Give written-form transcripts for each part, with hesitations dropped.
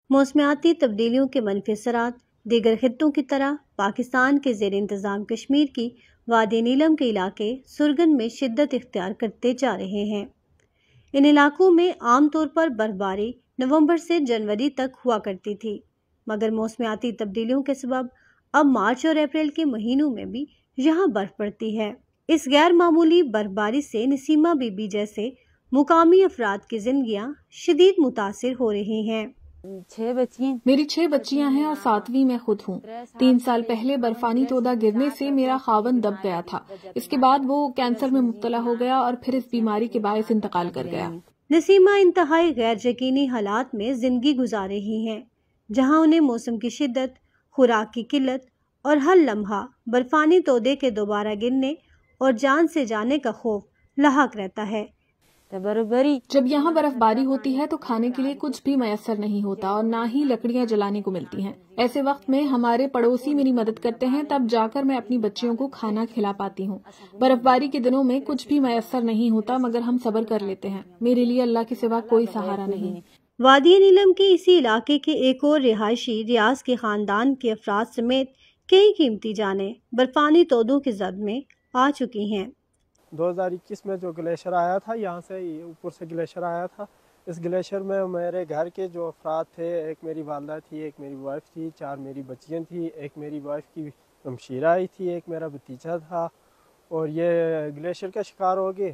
موسمیاتی تبدیلیوں کے منفی اثرات دیگر خطوں کی طرح پاکستان کے زیر انتظام کشمیر کی وادی نیلم کے علاقے سرگن میں شدت اختیار کرتے جا رہے ہیں۔ ان علاقوں میں عام طور پر برفباری نومبر سے جنوری تک ہوا کرتی تھی، مگر موسمیاتی تبدیلیوں کے سبب اب مارچ اور اپریل کے مہینوں میں بھی یہاں برف پڑتی ہے۔ اس غیر معمولی برفباری سے نسیمہ بی بی جیسے مقامی افراد کی زندگیاں شدید متاثر ہو رہی ہیں۔ میری 6 بچیاں ہیں اور 7ویں میں خود ہوں۔ 3 سال پہلے برفانی تودہ گرنے سے میرا خاوند دب گیا تھا۔ اس کے بعد وہ کینسر میں مبتلا ہو گیا اور پھر اس بیماری کے باعث انتقال کر گیا۔ نسیمہ انتہائی غیر یقینی حالات میں زندگی گزار رہی ہیں، جہاں انہیں موسم کی شدت، خوراک کی قلت اور ہر لمحہ برفانی تودے کے دوبارہ گرنے اور جان سے جانے کا خوف لاحق رہتا ہے۔ جب یہاں برف باری ہوتی ہے تو کھانے کے لیے کچھ بھی میسر نہیں ہوتا اور نہ ہی لکڑیاں جلانے کو ملتی ہیں۔ ایسے وقت میں ہمارے پڑوسی میری مدد کرتے ہیں، تب جا کر میں اپنی بچیوں کو کھانا کھلا پاتی ہوں۔ برف باری کے دنوں میں کچھ بھی میسر نہیں ہوتا، مگر ہم صبر کر لیتے ہیں۔ میرے لیے اللہ کے سوا کوئی سہارا نہیں۔ وادی نیلم کے اسی علاقے کے ایک اور رہائشی ریاض کے خاندان کے افراد سمیت کئی قیمتی جانیں برفانی تودوں کی زد میں آ چکی ہیں۔ 2021 میں جو گلیشر آیا تھا، یہاں سے اوپر سے گلیشر آیا تھا، اس گلیشر میں میرے گھر کے جو افراد تھے، ایک میری والدہ تھی، ایک میری وائف تھی، 4 میری بچیاں تھیں، ایک میری وائف کی ہمشیرہ آئی تھی، ایک میرا بھتیجا تھا، اور یہ گلیشر کا شکار ہو گئے۔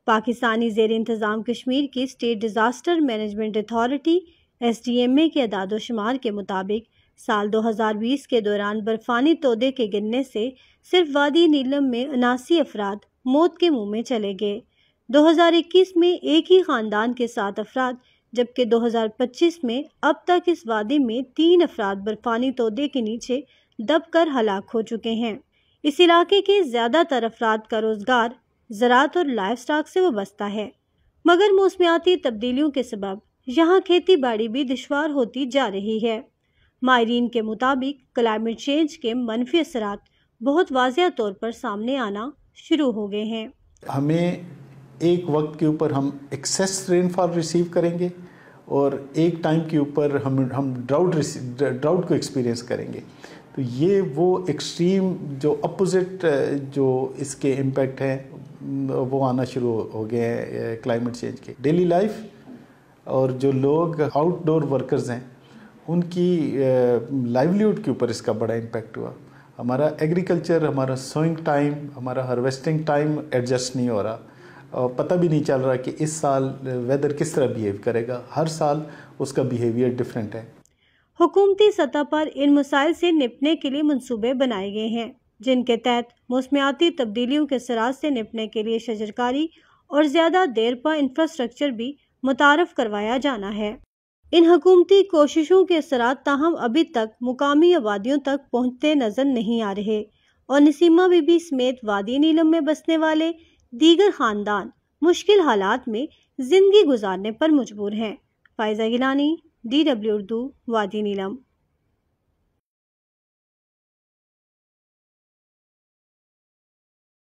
پاکستانی زیر انتظام کشمیر کی state disaster management authority SDMA کے اعداد و شمار کے مطابق سال 2020 کے دوران برفانی تودے کے گرنے سے صرف وادی نیلم میں 79 افراد موت کے منہ میں چلے گئے۔ 2021 میں ایک ہی خاندان کے 7 افراد، جبکہ 2025 میں اب تک اس وادی میں 3 افراد برفانی تودے کے نیچے دب کر ہلاک ہو چکے ہیں۔ اس علاقے کے زیادہ تر افراد کا روزگار زراعت اور لائف سٹاک سے وابستہ ہے، مگر موسمیاتی تبدیلیوں کے سبب یہاں کھیتی باڑی بھی دشوار ہوتی جا رہی ہے۔ ماہرین کے مطابق کلائمیٹ چینج کے منفی اثرات بہت واضح طور پر سامنے آنا شروع ہو گئے ہیں۔ ہمیں ایک وقت کے اوپر ہم ایکسیس رین فال ریسیو کریں گے اور ایک ٹائم کے اوپر ہم ڈراؤٹ کو ایکسپیرینس کریں گے۔ تو یہ وہ ایکسٹریم جو اپوزٹ جو اس کے امپیکٹ ہیں وہ آنا شروع ہو گئے ہیں کلائمیٹ چینج کے۔ ڈیلی لائف اور جو لوگ آؤٹ ڈور ورکرز ہیں ان کی لائیولیہوڈ کے اوپر اس کا بڑا امپیکٹ ہوا۔ ہمارا ایگریکلچر، ہمارا سوئنگ ٹائم، ہمارا ہارویسٹنگ ٹائم ایڈجسٹ نہیں ہو رہا، اور پتہ بھی نہیں چل رہا کہ اس سال ویدر کس طرح بیہیو کرے گا۔ ہر سال اس کا بیہیویئر ڈیفرنٹ ہے۔ حکومتی سطح پر ان مسائل سے نپٹنے کے لیے منصوبے بنائے گئے ہیں، جن کے تحت موسمیاتی تبدیلیوں کے اثرات سے نپٹنے کے لیے شجرکاری اور زیادہ دیر پا انفراسٹرکچر بھی متعارف کروایا جانا ہے۔ ان حکومتی کوششوں کے اثرات تاہم ابھی تک مقامی آبادیوں تک پہنچتے نظر نہیں آ رہے، اور نسیمہ بی بی سمیت وادی نیلم میں بسنے والے دیگر خاندان مشکل حالات میں زندگی گزارنے پر مجبور ہیں۔ فائزہ گیلانی، DW اردو، وادی نیلم۔